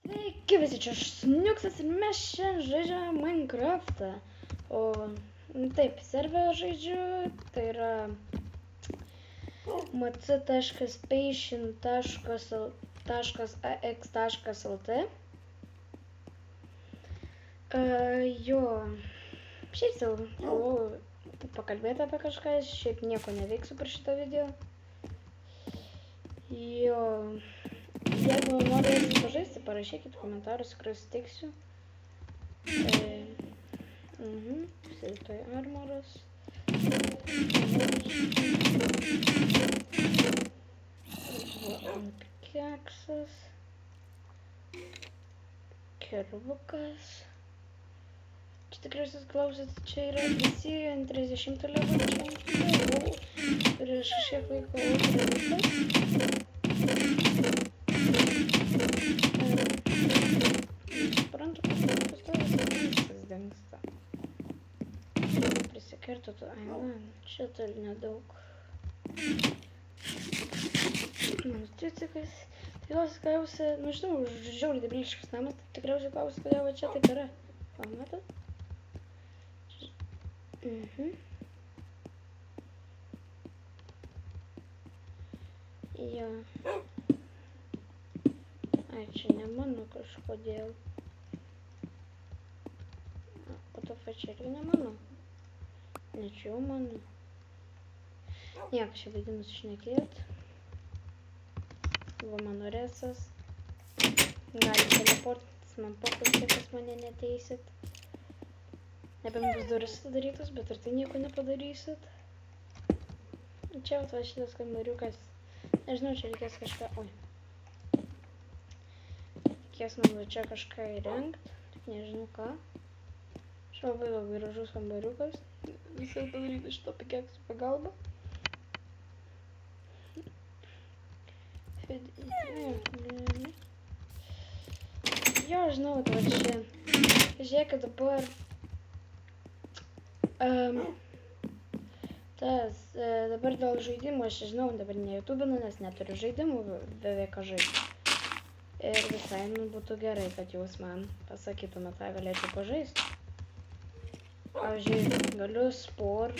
Sveiki visi, čia aš Sniuksas ir mes šiandien žaidžiame Minecraftą. O taip, serverą žaidžiu, tai yra mc.patient.ax.lt. Jo, šiaip sau pakalbėti apie kažką, šiaip nieko neveiksiu per šitą video. Jo. Jeigu norite pažaisti, parašykit komentarus, tikrai sutiksiu. Sėdėtoj armoras. Keksas. Kirvukas. Čia tikriausiai klausėt, čia yra visi ant 30 levelio čia. Prieš šiek laiko uždarytas. Suprantu, kad pastovės viskas dingsta. Prisikirto tu, čia toli nedaug. Tricikas. Tikriausiai klausia, nu žinau, žiauriai debiliškas namas, tikriausiai klausia, kodėl va čia taip yra. Pamatot? Jo. Ai, čia ne mano kažkodėl. O to pačia irgi ne mano. Ne čia jau mano. Nieko čia vaidinus šnekėt. Va mano resas. Gali teleportis man paklausė, kas mane neteisit. Nebent bus duris atidarytos, bet ir tai nieko nepadarysit. Čia va šitas kambariukas. Nežinau, čia reikės kažką... Oi. Reikės man čia kažką įrengt. Tik nežinau ką. Čia labai gražus kambariukas. Visai padaryti šito pikeksų pagalba. Jo, žinau, tai čia. Žiūrėkit dabar... dabar dėl žaidimų, aš žinau, dabar ne YouTube'inu, nes neturiu žaidimų beveik ką žaisti. Ir visai būtų gerai, kad jūs man pasakytumėte, ką galėčiau pažaisti. Pavyzdžiui, galiu sport,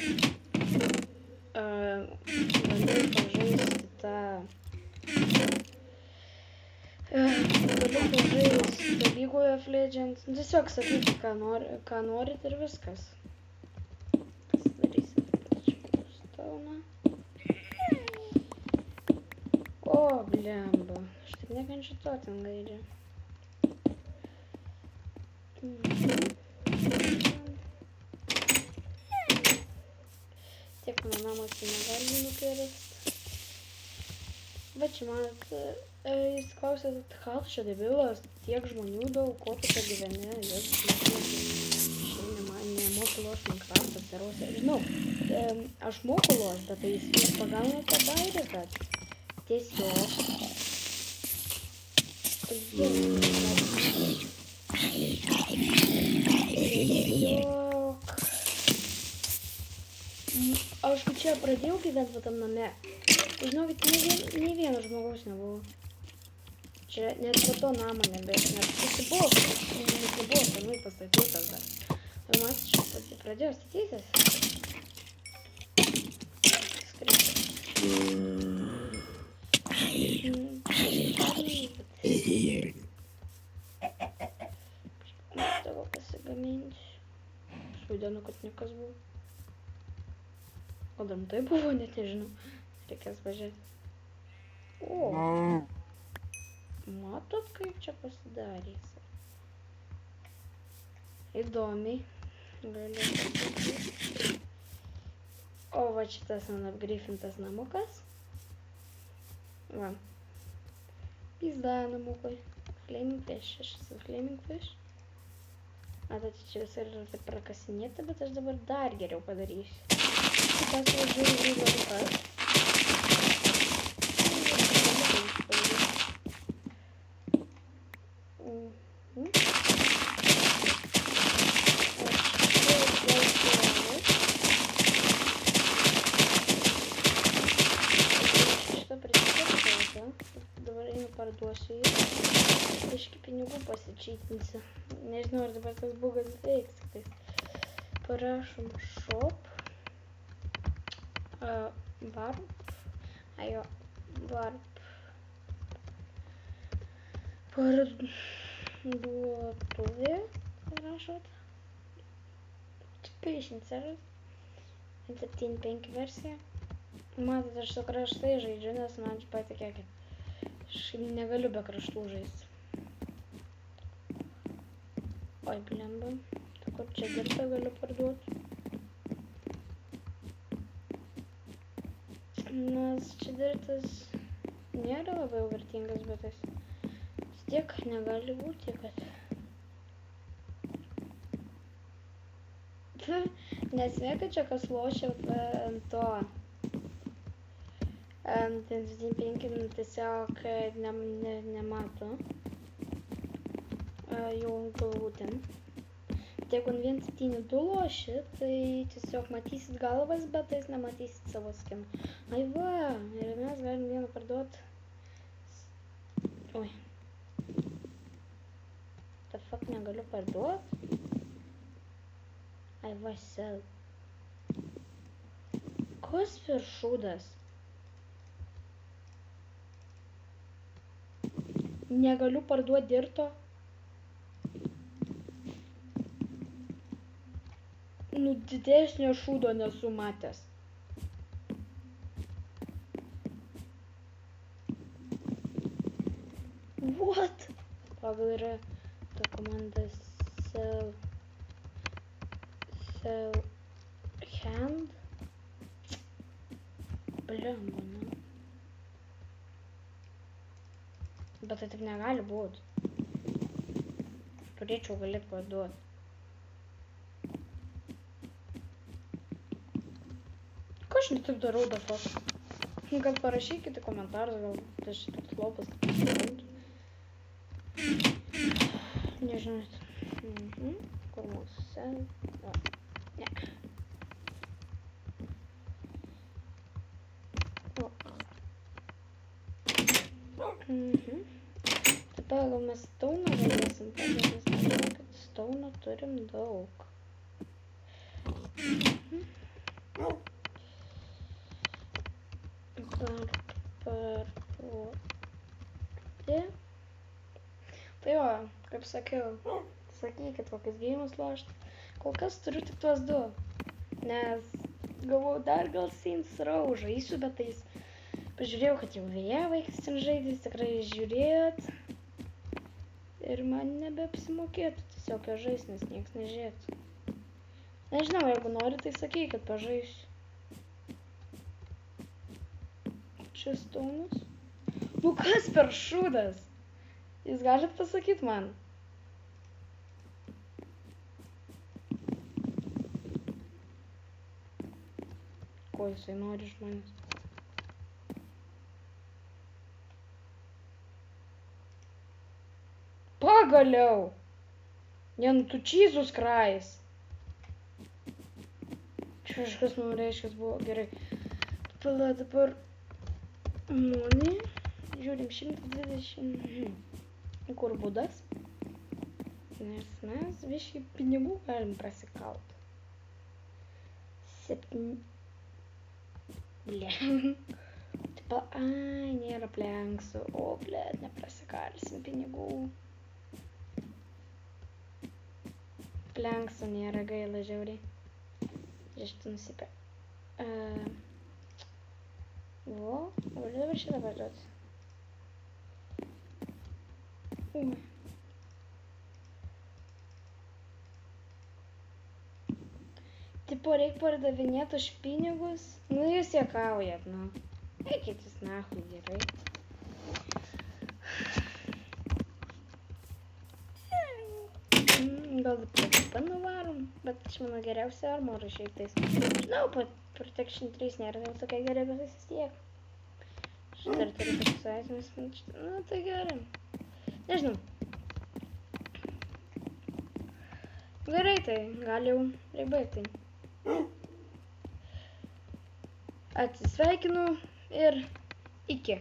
galiu pažaisti tą... Galiu pažaisti League of Legends. Tiesiog sakyti, ką norit ir viskas. O, blemba. Aš taip nekenčiu to ten gaidžią. Tiek mano namas negali nukirst. Bet čia manat, jūs klausėt, gal čia debilas, tiek žmonių daug, ko tu čia gyveni, jūs nemoku lošti Minecraft'ą, darosi. Žinau, aš moku lošti, bet tai jūs pagaunat padarė, kad tiesiog. Aš čia pradėjau gyventi va tam name. Žinokit, nei vieno žmogaus nebuvo. Čia net po to namą nebėra. Nes buvo senai pastatytas dar. Ir man čia pradėjo statytis. Tavo pasigaminti. Aš vaidenu, kad niekas buvo. O dar tai buvo, net nežinau. Reikės važiuoti. O! Matot, kaip čia pasidarys. Įdomiai. Galiu pasakyti. O, va šitas man apgrifintas namukas. Va. Pizda namukai. Flaming fish. Aš esu flaming fish. Matot, čia visai yra taip prakasinėta, bet aš dabar dar geriau padarysiu. Šitas važiuoju dalykas. Dabar einu parduosiu jį. Biškį pinigų pasičytinsiu. Nežinau, ar dabar tas bugas veiks. Parašom shop. Warp. Ajo, warp. Parduotuvė. Parašot. Patient service. 7.5 versija. Matot, aš su kraštai žaidžiu, nes man čia patikėkit. Aš negaliu be kraštų žaisti. Oi, blemba. Tai kur čia dirbtą galiu parduoti? Nes čia dirbtas nėra labai vertingas, bet jis vis tiek negali būti, kad... Nesveikia čia kas lošia ant to. 5 tiesiog nemato jau galvų ten. Bet jeigu 1.7.2 loši, tai tiesiog matysit galvas, bet jis nematysit savo skinų. Ai va, ir mes galim vieną parduoti. Oi. The fuck negaliu parduoti? Ai va, sell. Kas per šūdas? Negaliu parduoti dirto. Nu, didesnio šūdo nesu matęs. What? Pagal yra ta komanda sell hand. Blemba, nu. Bet tai taip negali būti. Turėčiau galėt parduoti. Ką aš ne taip darau, da fuck? Gal parašykite komentarus, gal aš toks lopas. Nežinot. Kur mūsų sen? Ne. Dabar gal mes stauną galėsim padėtis, kad stauną turim daug. Parduoti. Tai jo, kaip sakiau, sakykit, kokius gėjimus lošti. Kol kas turiu tik tuos du. Nes galvoju, dar gal Saints Row žaisiu, bet tais pažiūrėjau, kad jau vėja vaikas ten žaidys, tikrai žiūrėjot. Ir man nebeapsimokėtų tiesiog jo žais, nes nieks nežiūrėtų. Nežinau, jeigu nori, tai sakykit, pažaisiu. Čia staunas. Nu kas per šūdas? Jūs galit pasakyti man? Ko jisai nori iš manęs? Pagaliau! Ne, nu tu Jesus Christ. Čia kažkas man reiškia buvo gerai. Pala dabar money. Žiūrim 120. Kur būdas? Nes mes viškai pinigų galim prasikauti. 7. Ble. Tipo, ai, nėra plenksų. O, ble, neprasikalsim pinigų. Plenksų nėra, gaila žiauriai. Žiūrėk, nusipė. O, galiu dabar šitą parduoti. Ui. Tipo, reik pardavinėti už pinigus. Nu, jūs juokaujat, nu. Eikit jūs nahui, gerai. Gal PvP nuvarom, bet aš manau geriausia armorą šiaip tais. Žinau, Protection 3 nėra jau tokia gerai, bet vis tiek. Aš dar turiu tokius aitimus, nu tai gerai. Nežinau. Gerai, tai gal jau reik baigti. Atsisveikinu ir iki.